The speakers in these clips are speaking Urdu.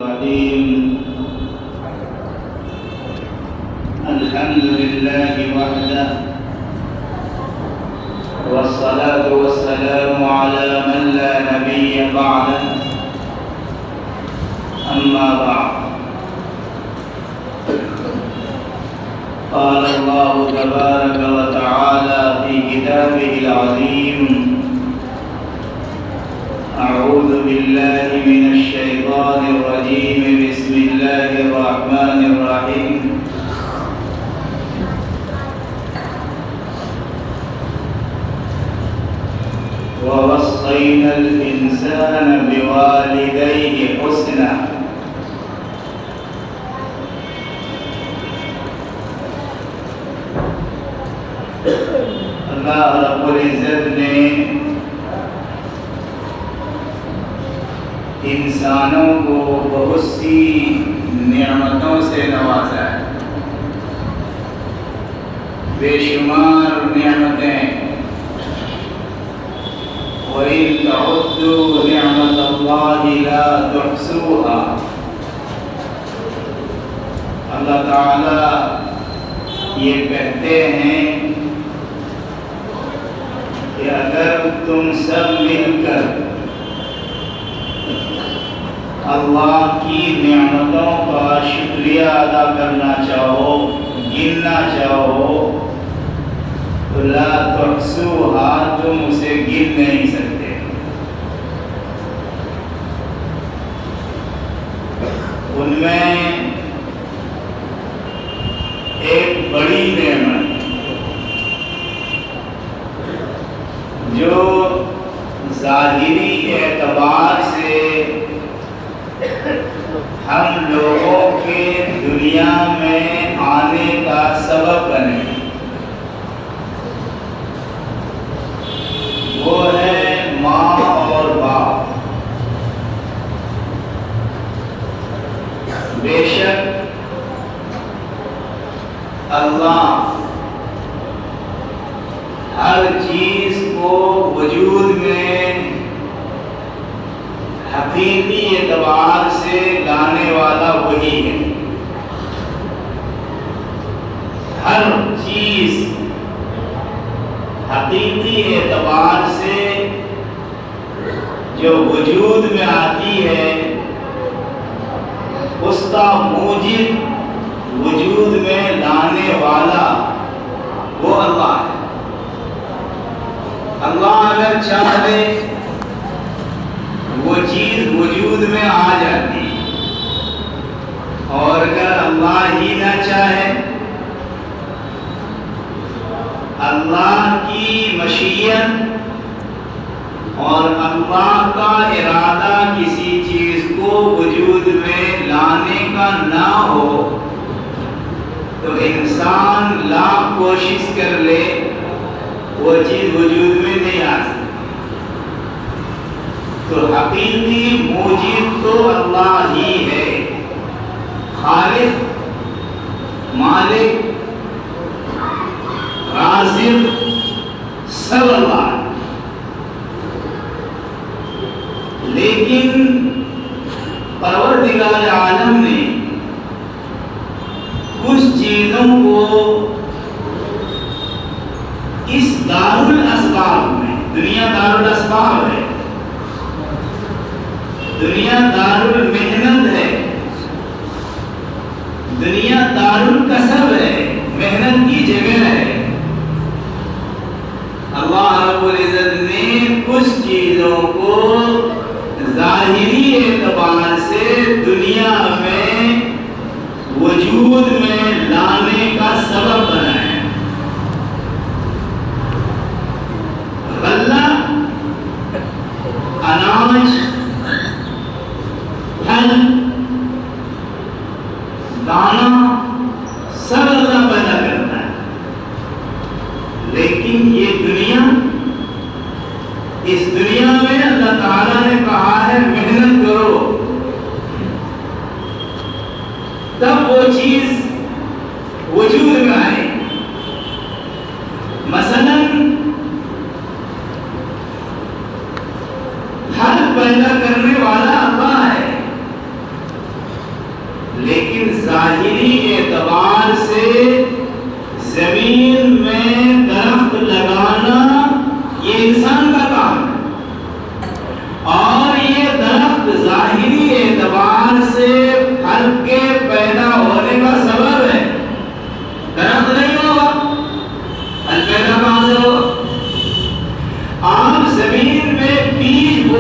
الرحيم. الحمد لله وحده والصلاة والسلام على من لا نبي بعده. أما بعد، قال الله تبارك وتعالى في كتابه العظيم: أعوذ بالله من الشيطان الرجيم. بسم الله الرحمن الرحيم. ووصينا الإنسان بوالديه حسنا. اللہ رب العزت نے انسانوں کو بہت سی نعمتوں سے نوازا ہے، بے شمار نعمتیں. وَإِن تَعُدُّوا نِعْمَتَ اللَّهِ لَا تُحْصُوهَا. اللہ تعالیٰ یہ کہتے ہیں کہ اگر تم سب مل کر اللہ کی نعمتوں کا شکریہ ادا کرنا چاہو، گننا چاہو، تو لا تحصوها، تم اسے گن نہیں سکتے. ان میں ایک بڑی نعمت جو ظاہری اعتبار سے ہم لوگوں کے دنیا میں آنے کا سبب بنے، وہ ہے ماں اور باپ. بے شک اللہ ہر چیز کو وجود میں حقیقی اعتبار سے لانے والا وہی ہے. ہر چیز حقیقی اعتبار سے جو وجود میں آتی ہے، اس کا موجب وجود میں لانے والا وہ اللہ ہے. اللہ اگر چاہے وہ چیز وجود میں آ جاتی، اور اگر اللہ ہی نہ چاہے، اللہ کی مشیت اور اللہ کا ارادہ کسی چیز کو وجود میں لانے کا نہ ہو تو انسان لاکھ کوشش کر لے، وہ چیز وجود میں نہیں آ سکتی. تو حقیقی موجب تو اللہ ہی ہے، خالق، مالک، رازق، سب اللہ. لیکن پروردگار عالم نے کچھ چیزوں کو اس دارالاسباب میں، دنیا دارالاسباب ہے، دنیا دارالمحنت ہے، دنیا دارالکسب ہے، محنت کی جگہ ہے. اللہ رب العزت نے کچھ چیزوں کو ظاہری اعتبار سے دنیا میں وجود میں لانے کا سبب بنایا. غلہ، اناج، پھل، دانا سب اللہ پیدا کرتا ہے. لیکن یہ دنیا، اس دنیا میں اللہ تعالیٰ نے کہا ہے محنت کرو، تب وہ چیز وجود میں آئے. مثلا پھل پیدا کرنے والا اللہ ہے،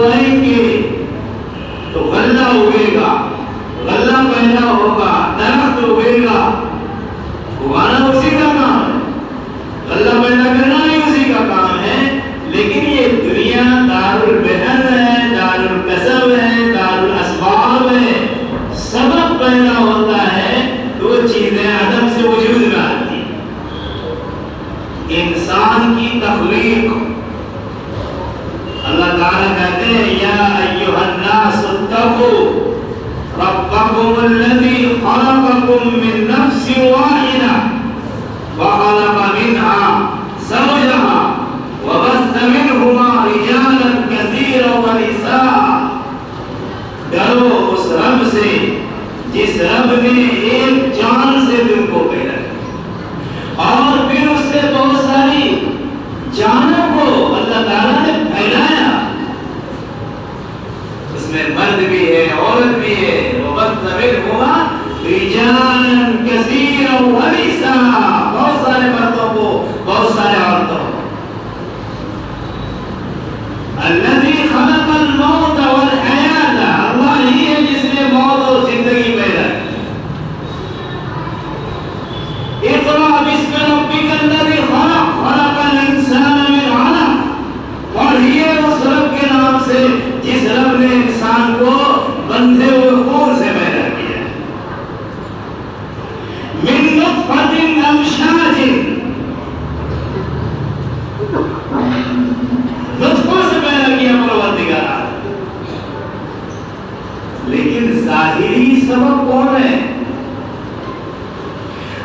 بوائیں گے تو غلہ اگے گا، غلہ پیدا ہوگا، درخت اگے گا، اگانا اسی کا کام ہے، غلہ پیدا کرنا بھی اسی کا کام ہے۔ لیکن یہ دنیا دار البحث ہے، دار الکسب ہے، دار الاسباب ہے، سبب پیدا ہوتا ہے تو چیزیں عدم سے وجود میں آتی۔ انسان کی تخلیق اللہ تعالیٰ کہتے ہیں یا ایھا الناس اتقوا ربکم الذی خلقکم من نفس واحدہ وخلق منها زوجها وبث منهما رجالا كثيرا ونساء۔ ڈرو اس رب سے جس رب نے ایک جان سے تم کو پیدا کیا اور پھر اس سے بہت ساری جانوں کو اللہ تعالیٰ نے پھیلایا، اس میں مرد بھی ہے، عورت بھی ہے، وبث منهما رجالا كثيرا ونساء، بہت سارے مردوں کو، بہت سارے عورتوں کو۔ الذي خلق الموت والحیات، اللہ ہی ہے جس نے موت اور زندگی پیدا کی۔ اقرأ باسم ربک الذی خلق، خلق الانسان من علق، پڑھیے اس رب کے نام سے جس رب نے انسان کو بندھے ہوئے خون سے پیدا کیا۔ من نطفۃ امشاج، نطفہ سے پیدا کیا پروردگار۔ لیکن ظاہری سبب کون ہے؟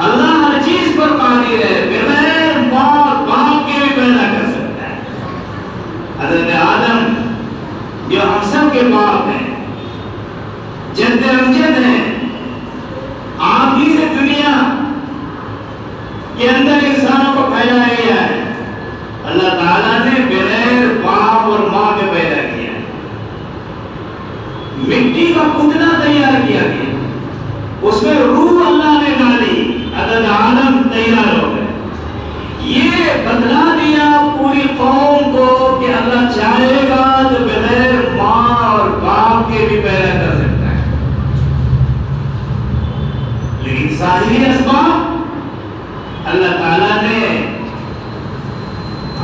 اللہ ہر چیز پر قادر ہے، بغیر ماں باپ کے بھی پیدا کر سکتا ہے۔ حضرت آدم جو ہم سب کے باپ ہیں، جد امجد ہیں، آپ ہی سے دنیا کے اندر انسانوں کو پھیلایا گیا ہے۔ اللہ تعالیٰ نے بغیر باپ اور ماں کے پیدا کیا، مٹی کا پتلا تیار کیا گیا، اس میں روح اللہ نے ڈالی، حضرت آدم تیار ہو گئے۔ یہ بتلا دیا پوری قوم کو کہ اللہ چاہے گا تو بغیر ماں اور باپ کے بھی پیدا کر سکتا ہے۔ لیکن ظاہری اسباب اللہ تعالیٰ نے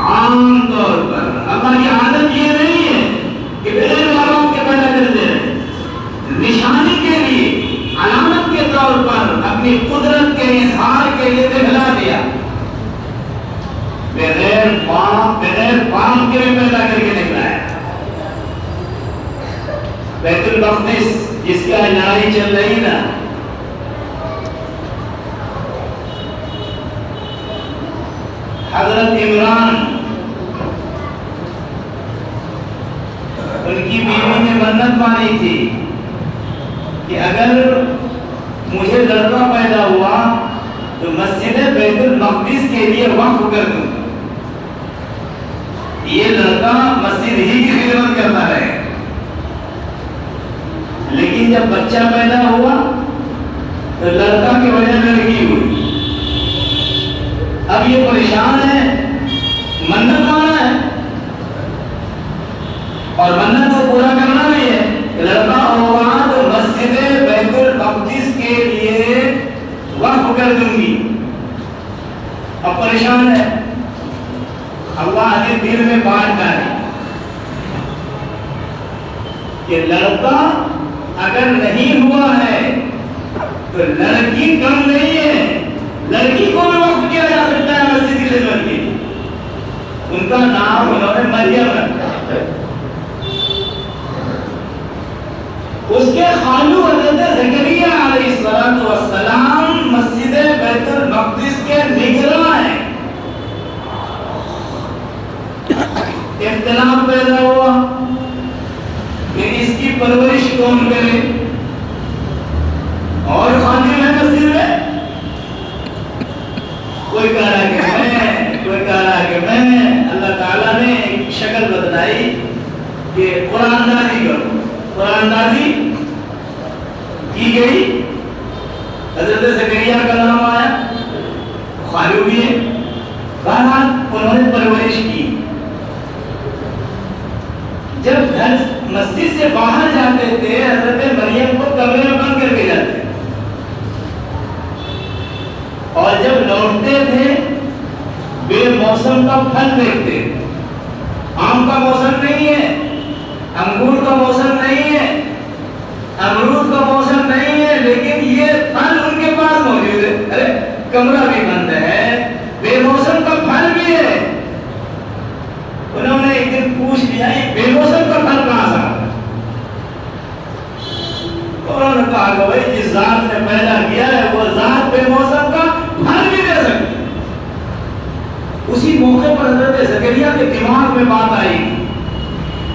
عام طور پر، اللہ کی عادت یہ نہیں ہے کہ بغیر باپ کے پیدا کر دے رہے، نشانی کے لیے، علامت کے طور پر، اپنی قدرت کے اظہار کے لیے دکھلا دیا، بغیر باپ کے بھی پیدا کر کے نکلایا۔ بیت المقدس جس کا لڑائی چل رہی نا، حضرت عمران ان کی بیوی نے منت مانی تھی کہ اگر مجھے لڑکا پیدا ہوا تو مسجد بیت المقدس کے لیے وقف کر دوں، یہ لڑکا مسجد ہی کی خدمت کرتا رہے۔ لیکن جب بچہ پیدا ہوا تو لڑکا کی وجہ لڑکی ہوئی، اب یہ پریشان ہے، منت مانا ہے اور منت کو پورا کرنا بھی ہے، لڑکا ہوگا تو مسجد بیت المقدس کے لیے وقف کر دوں گی۔ اب پریشان ہے، اللہ کے دل میں بات ڈالی کہ لڑکا اگر نہیں ہوا ہے تو لڑکی کم نہیں ہے، لڑکی کو بھی وقف کیا جا سکتا ہے مسجد کی خدمت کے لیے۔ ان کا نام انہوں نے مریم رکھا۔ اس کے خالو حضرت زکریا علیہ السلام مسجد بیت المقدس کے نگراں ہیں۔ اختلاف پیدا ہوا کہ اس کی پرورش کون کرے، اور خادم ہے مسجد میں، کوئی کہہ رہا کہ میں، کوئی کہہ رہا کہ میں۔ اللہ تعالیٰ نے ایک شکل بتلائی کہ قرآن دازی کرو، قرآن دازی کی گئی، حضرت زکریا کا نام آیا، خالو بھی ہے، بہرحال انہوں نے پرورش کی۔ جب گھر مسجد سے باہر جاتے تھے حضرت مریم کو کمرے میں بند کر کے جاتے اور جب لوٹتے تھے بے موسم کا پھل دیکھتے. آم کا موسم نہیں ہے, انگور کا موسم نہیں ہے, امرود کا موسم نہیں ہے, لیکن یہ پھل ان کے پاس موجود ہے. ارے کمرہ بھی بند ہے, بے موسم کا پھل بھی ہے. انہوں نے ایک دن پوچھ لیا یہ بے موسم کا پھل کہاں سے آتا ہے؟ انہوں نے کہا کہ بھائی جس ذات نے پیدا کیا ہے وہ ذات بے موسم کا پھل بھی دے سکتی. اسی موقع پر حضرت زکریا کے دماغ میں بات آئی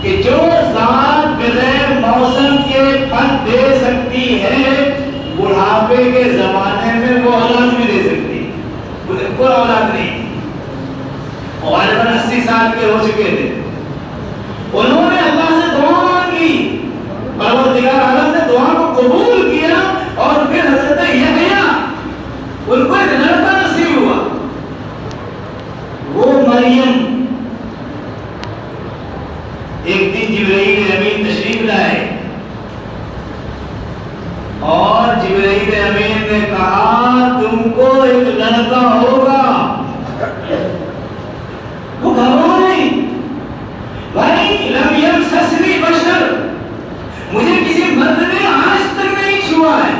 کہ جو ذات بغیر موسم کے پھل دے سکتی ہے بڑھاپے کے زمانے میں وہ اولاد بھی دے سکتی ہے. کوئی اولاد نہیں, غالباً 80 سال کے ہو چکے تھے. انہوں نے اللہ سے دعا مانگی, پروردگار عالم نے دعا کو قبول کیا اور پھر حضرت یحییٰ ان کو ایک لڑکا نصیب ہوا. وہ مریم ایک دن جبرائیل امین تشریف لائے اور جبرائیل امین نے کہا تم کو ایک لڑکا ہوگا. وہ گھبرا نہیں, بھائی لم یمسسنی بشر, مجھے کسی مرد نے آج تک نہیں چھوا ہے,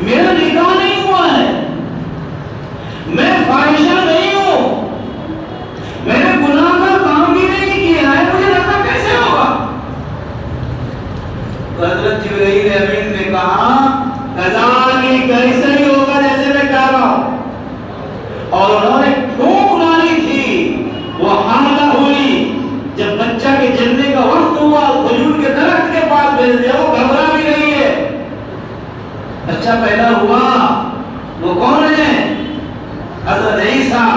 میرا نکاح نہیں ہوا ہے, میں فاحشہ نہیں ہوں, میں نے گناہ کا کام بھی نہیں کیا ہے, مجھے لڑکا کیسے ہوگا؟ حضرت جبرائیل امین نے کہا کذالک ایسے ہی ہوگا جیسے میں کہہ رہا ہوں. اور انہوں نے پھونک ڈالی تھی, وہ حاملہ ہوئی. جب بچہ کے جننے کا وقت ہوا کھجور کے درخت کے پاس بھیج دیا, وہ گھبرا بھی نہیں ہے. بچہ پیدا ہوا, وہ کون ہے؟ حضرت عیسیٰ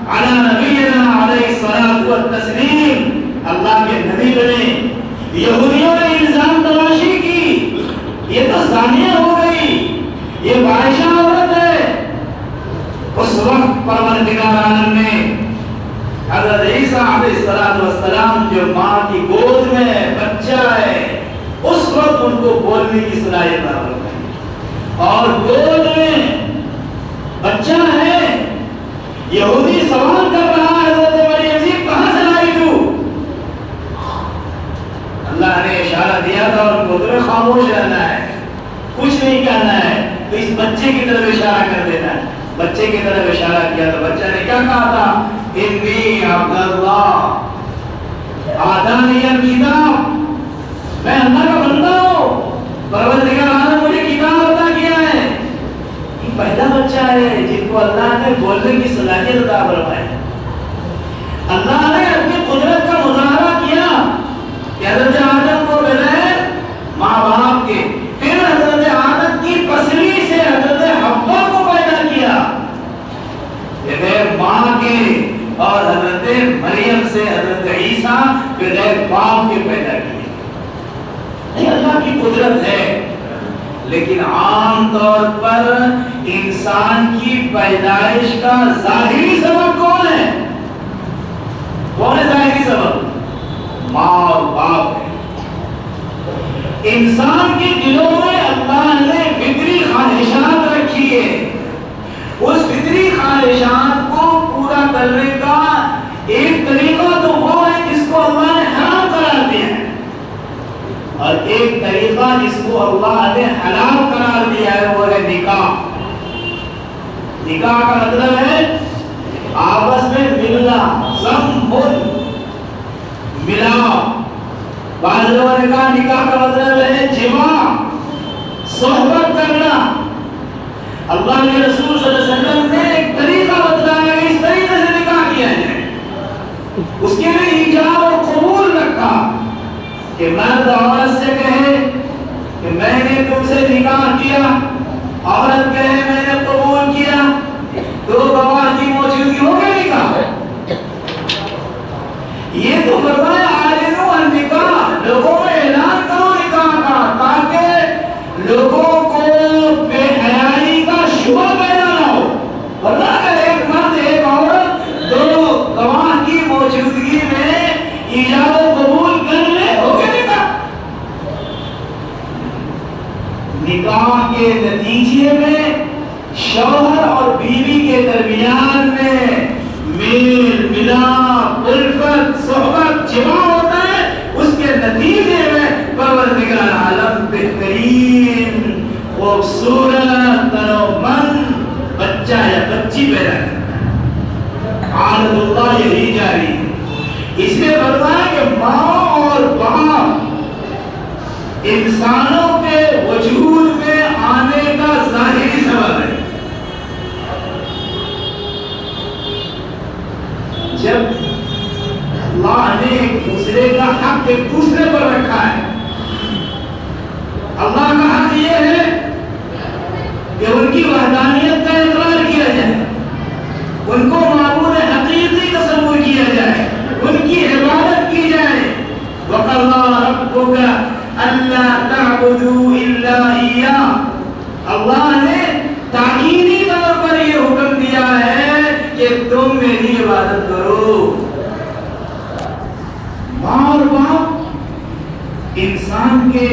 علی نبینا علیہ الصلوۃ والتسلیم, اللہ کے نبی بنے. یہودیوں نے الزام تراشی کی, یہ تو زانیہ ہو گئی, یہ فاحشہ عورت ہے. اس وقت پروردگار عالم نے حضرت عیسیٰ علیہ السلام جو ماں کی گود میں بچہ ہے اس وقت ان کو بولنے کی صلاحیت عطا فرمائی. اور گود میں بچہ ہے, یہودی سوال کر رہا ہے حضرت مریم جی کہاں سے لائی تو؟ اللہ نے اشارہ دیا تھا اور کو تمہیں خاموش رہنا ہے, کچھ نہیں کہنا ہے, تو اس بچے کی طرف اشارہ کر دینا ہے. بچے کی طرف اشارہ کیا تو بچہ نے کیا کہا تھا؟ انی عبد اللہ آتانی الکتاب, میں اللہ کا بندہ ہوں, پروردگار عالم مجھے کتاب عطا کیا ہے. یہ پہلا بچہ ہے جن کو اللہ نے بولنے کی صلاحیت عطا فرمائی. اللہ نے اپنی قدرت کا مظاہرہ کیا کہ حضرت آدم کو بغیر ماں باپ کے, پھر حضرت آدم کی پسلی سے حضرت حوا کو پیدا کیا بغیر ماں کے, اور حضرت مریم سے حضرت عیسیٰ بغیر باپ کے پیدا کیے. یہ اللہ کی قدرت ہے. لیکن عام طور پر انسان کی پیدائش کا ظاہری سبب کون ہے؟ کون ہے ظاہری سبب؟ ماں اور باپ ہے. انسان کے دلوں میں اللہ نے فطری خواہشات رکھی ہے. اس فطری خواہشات کو پورا کرنے کا ایک طریقہ تو وہ ہے جس کو اللہ نے حرام قرار دیا ہے, اور ایک طریقہ جس کو اللہ نے حلال قرار دیا ہے وہ ہے نکاح. نکاح کا مطلب ہے آپس میں ملنا, ملاؤ. بعض لوگوں نے کہا نکاح کا مطلب ہے جماع, صحبت کرنا. اللہ کے رسول صلی اللہ علیہ وسلم نے ایک طریقہ بتلایا کہ اس طریقے سے نکاح کیا جائے. اس کے لیے ایجاب اور قبول رکھا کہ مرد عورت سے کہے کہ میں نے تم سے نکاح کیا, عورت کہے میں نے قبول کیا, دو گواہ کی موجودگی ہو گئی نکاح. یہ تو فرمایا اعلنوا النکاح, لوگوں میں اعلان کرو نکاح کا, تاکہ لوگوں کو بے حیائی کا شبہ پیدا نہ ہو. ورنہ اگر ایک مرد ایک عورت دو گواہ کی موجودگی میں کے نتیجے میں شوہر اور بیوی کے درمیان میں میل ملاپ الفت صحبت جمع ہوتا ہے، اس کے نتیجے میں پروردگار عالم بہترین خوبصورت تنومند بچہ یا بچی پیدا کرتا ہے۔ عادت اللہ یہی جاری ہے۔ اس لیے فرمایا کہ ماں اور باپ انسانوں کے وجود میں آنے کا ظاہری سبب ہے۔ جب اللہ نے ایک دوسرے کا حق ایک دوسرے پر رکھا ہے، اللہ کا حق یہ ہے کہ ان کی وحدانیت کا اقرار کیا جائے، ان کو معبود حقیقی تصور کیا جائے، ان کی عبادت کی جائے۔ وَقَضَىٰ رَبُّكَ أَلَّا تَعْبُدُوا إِلَّا إِيَّاهُ، اللہ نے تاکیدی طور پر یہ حکم دیا ہے کہ تم میری عبادت کرو۔ ماں اور باپ انسان کے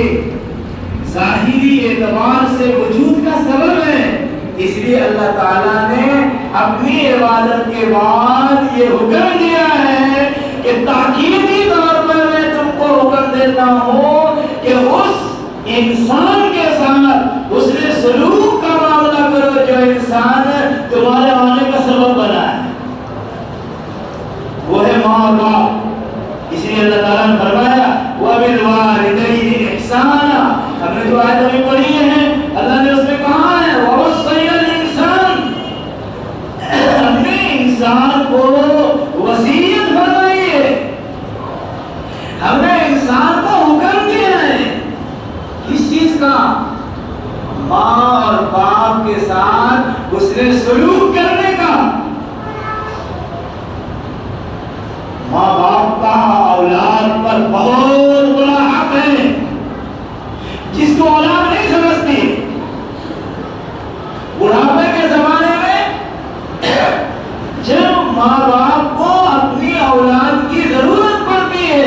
ظاہری اعتبار سے وجود کا سبب ہے، اس لیے اللہ تعالیٰ نے اپنی عبادت کے بعد یہ حکم دیا ہے کہ تاکیدی طور پر میں تم کو حکم دیتا ہوں کہ اس انسان کے ساتھ اس نے سلوک کا معاملہ کرو جو انسان تمہارے آنے کا سبب بنا ہے، وہ ہے ماں اور باپ۔ اس لیے اللہ تعالیٰ نے فرمایا وَبِالْوَالِدَيْنِ إِحْسَانًا، ہم نے جو آیت ابھی پڑھی ہے اللہ نے اس میں کہا ہے وَوَصَّيْنَا الْإِنسَانَ، ہم نے انسان کو وصیت فرمائی ہے، ہم نے انسان کو حکم دیا ہے کس چیز کا؟ ماں اور باپ کے ساتھ اس نے سلوک کرنے کا۔ ماں باپ کا اولاد پر بہت بڑا حق ہے، جس کو اولاد نہیں سمجھتی۔ بڑھاپے کے زمانے میں جب ماں باپ کو اپنی اولاد کی ضرورت پڑتی ہے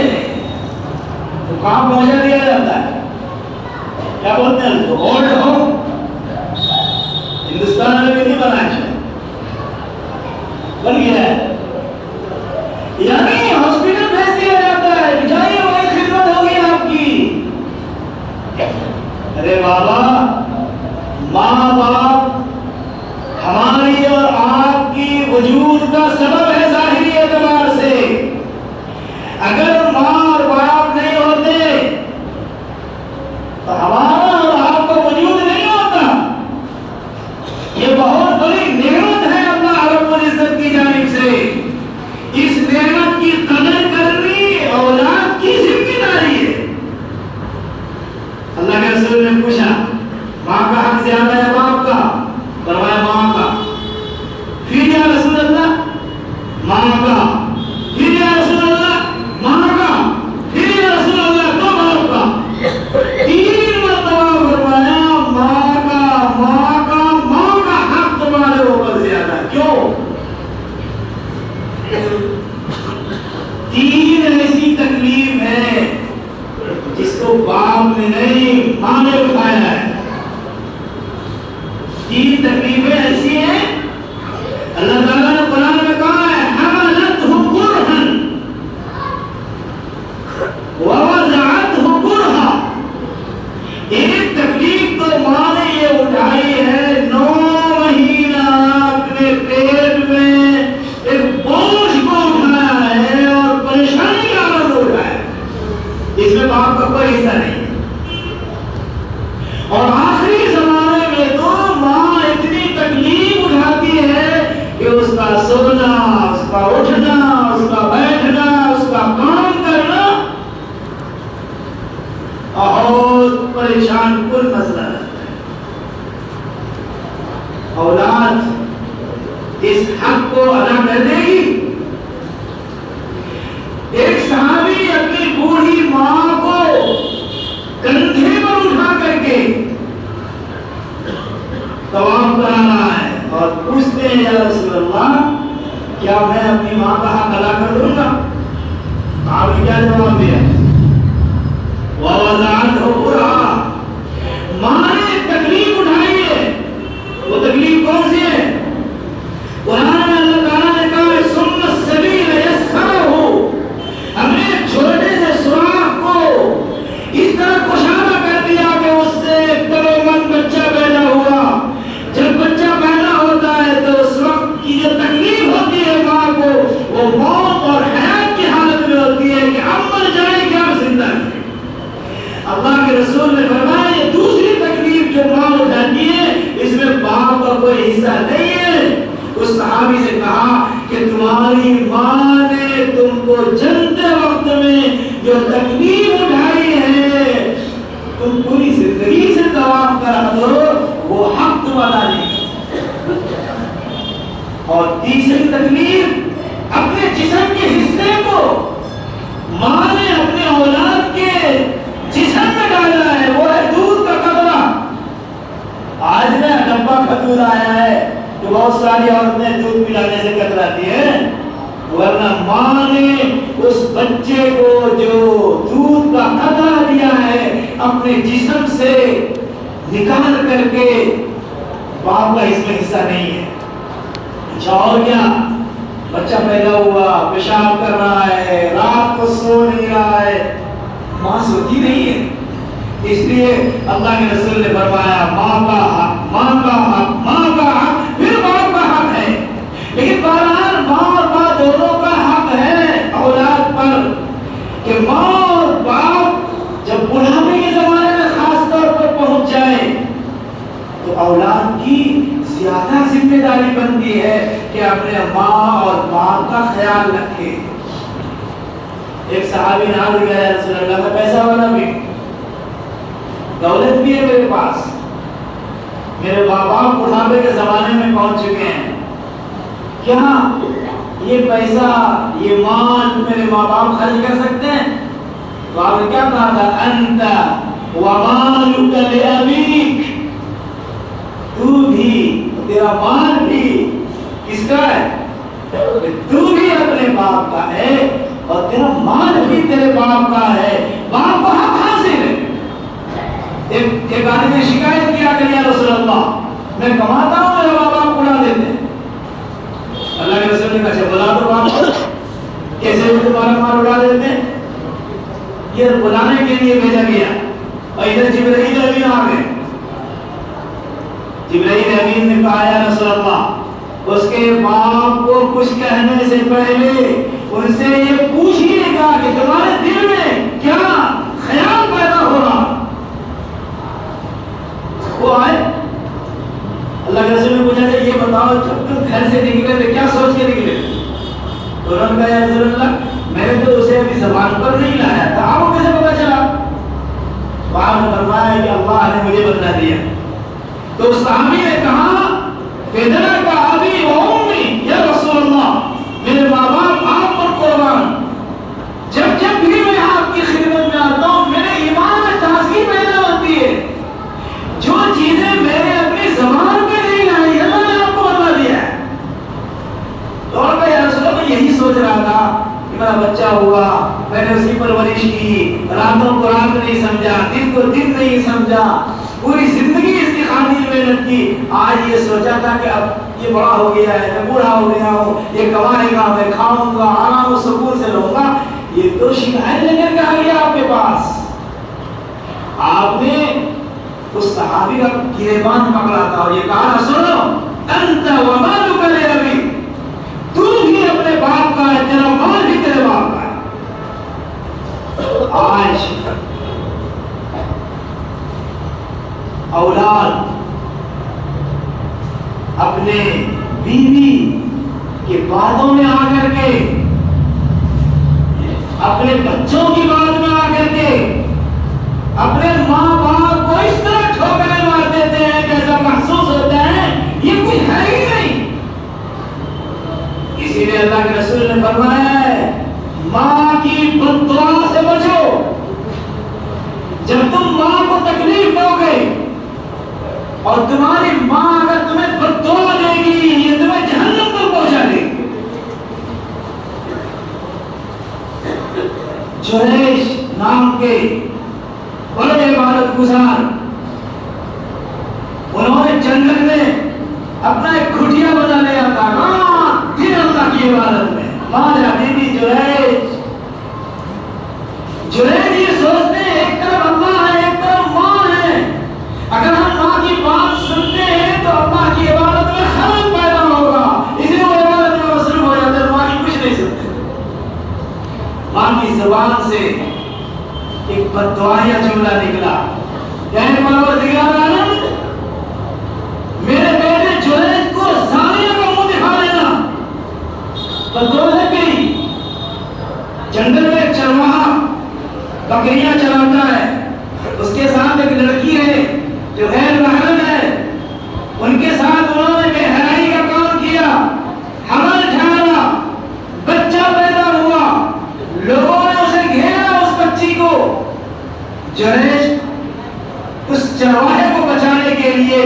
تو کہاں پہنچا دیا جاتا ہے؟ کیا بولتے ہیں اولڈ ہوم؟ ہندوستان میں بھی نہیں بنا ہے، بن گیا ہے، یعنی ہاسپٹل بھیج دیا جاتا ہے کہ جائیے وہی خدمت ہوگی آپ کی۔ ارے بابا، ماں باپ ہماری اور آپ کی وجود کا سبب ہے ظاہری اعتبار سے۔ اگر ماں اور باپ نہیں ہوتے تو ہمارا اور آپ کا وجود نہیں ہوتا۔ یہ بہت بڑی نعمت ہے اللہ رب العزت کی جانب سے۔ اس نعمت کی قدر کرنی اولاد کی ذمہ داری ہے۔ اللہ کے رسول نے پوچھا ماں کا حق زیادہ ہے باپ کا؟ فرمایا ماں کا۔ پھر یا رسول اللہ ماں کا، پھر یا رسول اللہ ماں کا، پھر یا رسول اللہ تو باپ کا۔ 3 مرتبہ فرمایا ماں کا، ماں کا، ماں کا حق تمہارے اوپر زیادہ۔ کیوں؟ 3 ایسی تکلیف ہے جس کو باپ نے نہیں ماں نے اٹھایا ہے۔ 3 تکلیفیں ایسی ہیں اللہ تعالیٰ نے قرآن میں کہا ہے حملتہ کرہا ووضعتہ کرہا۔ ایک تکلیف تو ماں نے یہ اٹھائی ہے 9 مہینہ اپنے پیٹ میں ایک بوجھ کو اٹھایا ہے اور پریشانی کا عمل اٹھایا ہے، اس میں باپ کا کوئی حصہ نہیں۔ اور آخری زمانے میں تو ماں اتنی تکلیف اٹھاتی ہے کہ اس کا سونا، اس کا اٹھنا، اس کا بیٹھنا، اس کا کام کرنا بہت پریشان کن مسئلہ رہتا ہے۔ اولاد اس حق کو ادا کر دے گی۔ ایک صحابی اپنی بوڑھی ماں کو کندھے پر اٹھا کر کے طواف کرا رہا ہے اور پوچھتے ہیں یا رسول اللہ کیا میں اپنی ماں کا حق ادا کر دوں گا؟ آپ نے کیا جواب دیا؟ وَوَضَعَتْهُ كُرْهًا، ماں نے تکلیف اٹھا جو تکلیف اٹھائی ہے تم پوری زندگی سے طواف کرا دو، وہ حق تمہارا نہیں۔ اور تیسری تکلیف، اپنے جسم کے حصے کو ماں نے اپنے اولاد کے جسم میں ڈالا ہے، وہ ہے دودھ کا قطرہ۔ آج نا ڈبہ کھجور آیا ہے تو بہت ساری عورتیں دودھ پلانے سے کتراتی ہیں، ورنہ ماں نے اس بچے کو جو دودھ کا قطرہ دیا ہے اپنے جسم سے نکال کر کے، باپ کا اس میں حصہ نہیں ہے۔ اچھا اور کیا، بچہ پیدا ہوا، پیشاب کر رہا ہے، رات کو سو نہیں رہا ہے، ماں سوتی نہیں ہے۔ اس لیے اللہ کے رسول نے فرمایا ماں کا حق، ماں کا حق، ماں کا حق، پھر باپ کا حق ہے۔ لیکن بہرحال ماں اور باپ دونوں کا حق ہے اولاد پر کہ ماں اور باپ جب بڑھاپے کے زمانے میں خاص طور پر پہنچ جائے تو اولاد کی زیادہ ذمہ داری بنتی ہے کہ اپنے ماں اور باپ کا خیال رکھے۔ ایک صحابی نے عرض کیا، یا رسول اللہ، میں پیسہ والا بھی، دولت بھی ہے میرے پاس، میرے باپ بڑھاپے کے زمانے میں پہنچ چکے ہیں، کیا یہ پیسہ، یہ مال میرے ماں باپ خرچ کر سکتے ہیں؟ تو آپ نے کیا کہا تھا، انت ومالک لابیک، تو بھی، تیرا مال بھی کس کا ہے؟ تو بھی اپنے باپ کا ہے اور تیرا مال بھی تیرے باپ کا ہے۔ باپ کو حق حاصل ہے۔ ایک آدمی نے شکایت کیا کہ یا رسول اللہ، میں کماتا ہوں، میرے ماں باپ اڑا دیتے ہیں۔ اللہ کے رسول نے کہا اچھا بلا دو باپ کو، کیسے بھی تمہارا مال اڑا دیتے ہیں؟ یہ بلانے کے لیے بھیجا گیا اور ادھر جبرائیل امین آ گئے۔ جبرائیل امین نے کہا یا رسول اللہ، اس کے باپ کو کچھ کہنے سے پہلے ان سے یہ پوچھیے گا کہ تمہارے دل میں کیا خیال پیدا ہو رہا۔ وہ آئے، اللہ کے رسول نے پوچھا کہ یہ بتاؤ جب تم گھر سے نکلے تو کیا سوچ کے نکلے؟ تو انہوں نے کہا یا رسول اللہ، میں نے تو اسے ابھی زبان پر نہیں لایا تھا، آپ کو کیسے پتا چلا؟ آپ نے فرمایا کہ اللہ نے مجھے بتا دیا۔ تو صحابی نے کہا فداک ابی و امی یا رسول اللہ، میرے ماں باپ آپ پر قربان، جب جب بھی میں آپ کی خدمت میں آتا ہوں میرے ایمان میں تازگی پیدا ہوتی ہے۔ جو چیزیں میں نے اپنی زبان پہ نہیں لائی اللہ نے آپ کو بتا دیا ہے۔ تو اور کہ یا رسول اللہ، میں یہی سوچ رہا تھا کہ میرا بچہ ہوا، میں نے اس کی پرورش کی، راتوں کو رات نہیں سمجھا، دن کو دن نہیں سمجھا، پوری زندگی اس کی خاطر محنت کی، آج یہ سوچا تھا کہ اب یہ بڑا ہو گیا ہے، میں بوڑھا ہو گیا ہوں، یہ کمائے گا، میں کھاؤں گا، آرام و سکون سے لوں گا، یہ تو شکایت لے کر کے آ گیا آپ کے پاس۔ آپ نے اس صحابی کا گریبان پکڑا تھا اور یہ کہا سنو، انت ومالک لابیک، تو بھی اپنے باپ کا ہے، تیرا مال بھی تیرے باپ کا ہے۔ آج اولاد اپنے بیوی کے باتوں میں آ کر کے، اپنے بچوں کی بات میں آ کر کے اپنے ماں باپ کو اس طرح ٹھوکریں مار دیتے ہیں کہ ایسا محسوس ہوتا ہے یہ کوئی ہے ہی نہیں۔ اسی لیے اللہ کے رسول نے فرمایا ہے ماں کی بد دعا سے بچو۔ جب تم ماں کو تکلیف دو گے اور تمہاری ماں اگر تمہیں بد دعا دے گی یہ تمہیں جہنم تک پہنچا دے گی۔ جریش نام کے بڑے عبادت گزار، انہوں نے جنگل میں اپنا ایک کھٹیا بنا لیا تھا، رات دن اللہ کی عبادت میں۔ ماں حبیبی جریش یہ سوچتے ہیں ایک طرف اللہ ہے ایک طرف ماں ہے، اگر ہم ماں کی بات سنتے ہیں تو اللہ کی عبادت میں خلل پیدا ہوگا، اس لیے وہ عبادت میں مصروف ہو جاتے ہیں، ماں کی کچھ نہیں سنتے۔ ماں کی زبان سے ایک بد دعائیہ جملہ نکلا، اے پروردگار عالم، میرے بیٹے جریج کو زانیہ کا منہ دکھا دینا۔ بد دعا لگ گئی۔ جنگل میں ایک چرواہا بکریاں چلاتا ہے، اس کے ساتھ ایک لڑکی ہے جو غیر محرم ہے، ان کے ساتھ انہوں نے بے حیائی کا کام کیا، حمل ٹھہرا، بچہ پیدا ہوا، لوگوں نے اسے گھیرا، اس بچی کو۔ جریج اس چرواہے کو بچانے کے لیے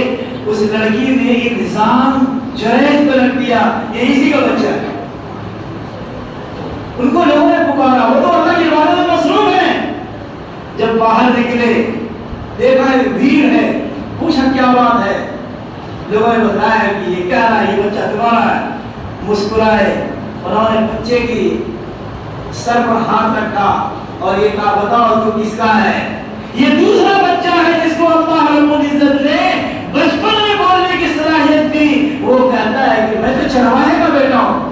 اس لڑکی نے الزام جریج پہ رکھ دیا، یہ اسی کا بچہ ہے۔ ان کو لوگوں نے پکارا، وہ تو اللہ کی عبادت میں مصروف ہیں۔ جب باہر نکلے دیکھا ایک بھیڑ ہے، پوچھا کیا بات ہے؟ لوگوں نے بتایا کہ یہ کہہ رہا ہے یہ بچہ تمہارا ہے۔ مسکرائے، انہوں نے بچے کی سر پر ہاتھ رکھا اور یہ کہا بتاؤ تو کس کا ہے؟ یہ دوسرا بچہ ہے جس کو اللہ رب العزت نے بچپن میں بولنے کی صلاحیت دی۔ وہ کہتا ہے کہ میں تو چرواہے کا بیٹا ہوں۔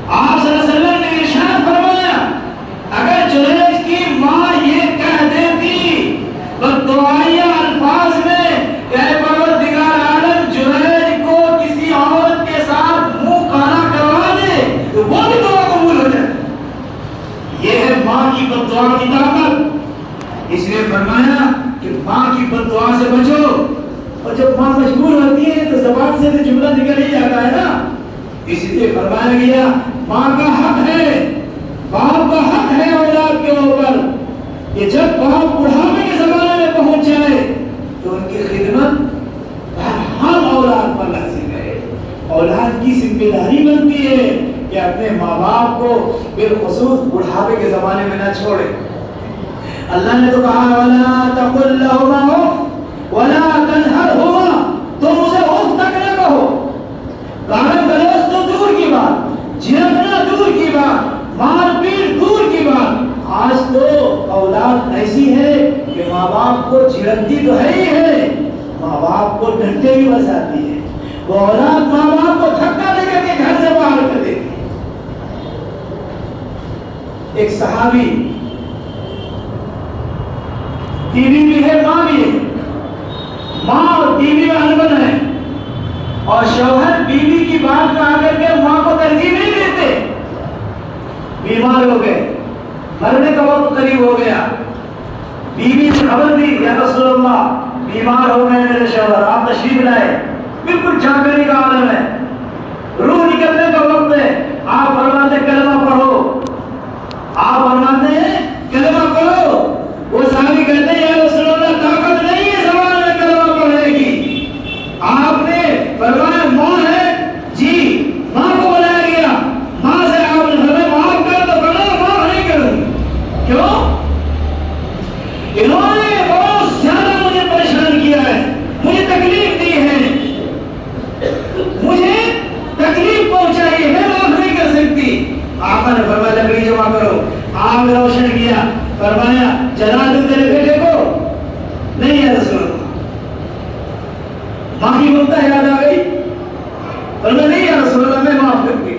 آپ صلی اللہ علیہ وسلم نے ارشاد فرمایا اگر جریج کی ماں یہ کہہ دیتی بددعائیہ الفاظ میں کہ اے پروردگار عالم جریج کو کسی عورت کے ساتھ منہ کالا کروا دے تو وہ بھی دعا قبول ہو جائے۔ یہ ہے ماں کی بددعا کی طاقت۔ اس لیے فرمایا کہ ماں کی بددعا سے بچو، اور جب ماں مجبور ہوتی ہے تو زبان سے تو جملہ نکل ہی جاتا ہے نا۔ اس لیے فرمایا گیا ماں کا حق ہے، باپ کا حق ہے اولاد کے اوپر کہ جب باپ بڑھاپے کے زمانے میں پہنچ جائے تو ان کی خدمت ہر اولاد پر لازم ہے۔ اولاد کی ذمہ داری بنتی ہے کہ اپنے ماں باپ کو بالخصوص بڑھاپے کے زمانے میں نہ چھوڑے۔ اللہ نے تو کہا وَلَا تَقُلْ لَهُمَا أُفٍّ وَلَا تَنْهَرْهُمَا، تم اسے اف تک نہ کہو۔ گالی گلوچ تو دور کی بات، جھڑکنا دور کی بات، مار پیٹ دور کی بات، آج تو اولاد ایسی ہے کہ ماں باپ کو جھڑکتی تو ہے ہی ہے، ماں باپ کو ڈنڈے بھی برساتی ہے۔ وہ اولاد ماں باپ کو دھکا دے کر کے گھر سے باہر کر دیتی ہے۔ ایک صحابی، بیوی بھی ہے ماں بھی ہے، ماں اور بیوی میں انبن ہے، اور شوہر بیوی کی بات میں آ کر کے ماں کو ترجیح نہیں دیتے۔ بیمار ہو گئے، مرنے کا وقت قریب ہو گیا، بیوی نے خبر دی یا رسول اللہ بیمار ہو گئے میرے شوہر، آپ تشریف لائے، بالکل جانکاری کا عالم ہے، روح نکلنے کا وقت ہے، آپ فرماتے کلمہ پڑھو، آپ فرماتے ہیں کلمہ پڑھو۔ وہ صحابی کہتے ہیں یا رسول اللہ طاقت نہیں ہے زبان میں کلمہ پڑھنے کی۔ آپ نے فرمایا ماں ہے، جی ماں کو بلایا گیا، ماں سے آپ نے فرمایا معاف کر تو کرو، معاف نہیں کروں۔ کیوں؟ انہوں نے بہت زیادہ مجھے پریشان کیا ہے، مجھے تکلیف دی ہے، مجھے تکلیف پہنچائی ہے، میں معاف نہیں کر سکتی۔ آقا نے فرمایا لکڑی جمع کرو، آگ روشن کیا، فرمایا جلا دوں تیرے بیٹے کو؟ نہیں ہے رسول اللہ۔ ماں کی ممتا یاد آ گئی، فرمایا نہیں ہے رسول اللہ میں معاف کر دی۔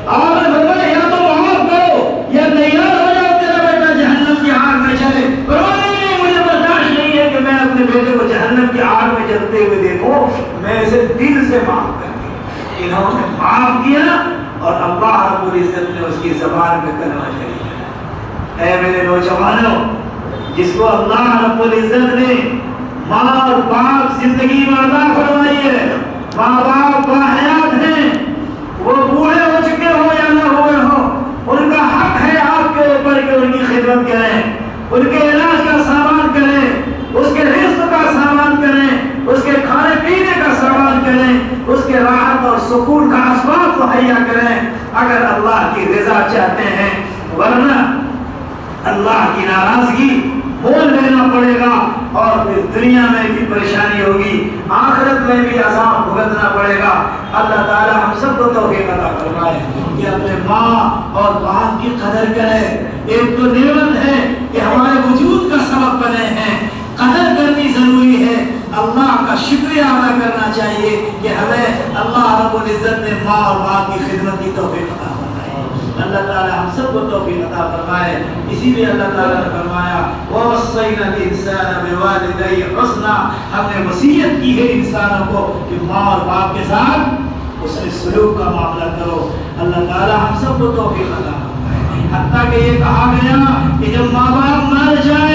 آپ نے فرمایا یا تو معاف کرو یا تیار ہو جاؤ تیرا بیٹا جہنم کی آگ میں چلے۔ فرمایا نہیں مجھے برداشت نہیں ہے کہ میں اپنے بیٹے کو جہنم کی آگ میں جلتے ہوئے دیکھوں، میں اسے دل سے معاف کر دی۔ انہوں نے معاف کیا اور اللہ رب العزت نے اس کی زبان میں کلمہ شریف ہے۔ اے میرے نوجوانوں، جس کو اللہ رب العزت نے ماں اور باپ زندگی میں عطا فرمائی ہے، ماں باپ باحیات ہیں، وہ بوڑھے ہو چکے ہو یا نہ ہوئے ہو، ان کا حق ہے آپ کے اوپر کہ ان کی خدمت کریں، ان کے علاج کا سامان کریں، اس کے رزق کا سامان کریں، اس کے کھانے پینے کا سامان کریں، اس کے راحت اور سکون کا اسباب مہیا کریں اگر اللہ کی رضا چاہتے ہیں، ورنہ اللہ کی ناراضگی مول لینا پڑے گا اور پھر دنیا میں بھی پریشانی ہوگی، آخرت میں بھی عذاب بھگتنا پڑے گا۔ اللہ تعالی ہم سب کو توفیق عطا فرمائے کہ اپنے ماں اور باپ کی قدر کریں۔ ایک تو نعمت ہے کہ ہمارے وجود کا سبب بنے ہیں، قدر کرنی ضروری ہے، اللہ کا شکریہ ادا کرنا چاہیے کہ ہمیں اللہ رب العزت نے ماں اور باپ کی خدمت کی توفیق عطا فرمائے۔ اللہ تعالی ہم سب کو توفیق عطا فرمائے۔ اسی لیے اللہ تعالی نے فرمایا وَوَصَّيْنَا الْإِنسَانَ بِوَالِدَيْهِ حُسْنًا، ہم نے وصیت کی ہے انسانوں کو کہ ماں اور باپ کے ساتھ اس نے سلوک کا معاملہ کرو۔ اللہ تعالی ہم سب کو توفیق عطا فرمائے۔ حتیٰ کہ یہ کہا گیا کہ جب ماں باپ مر جائے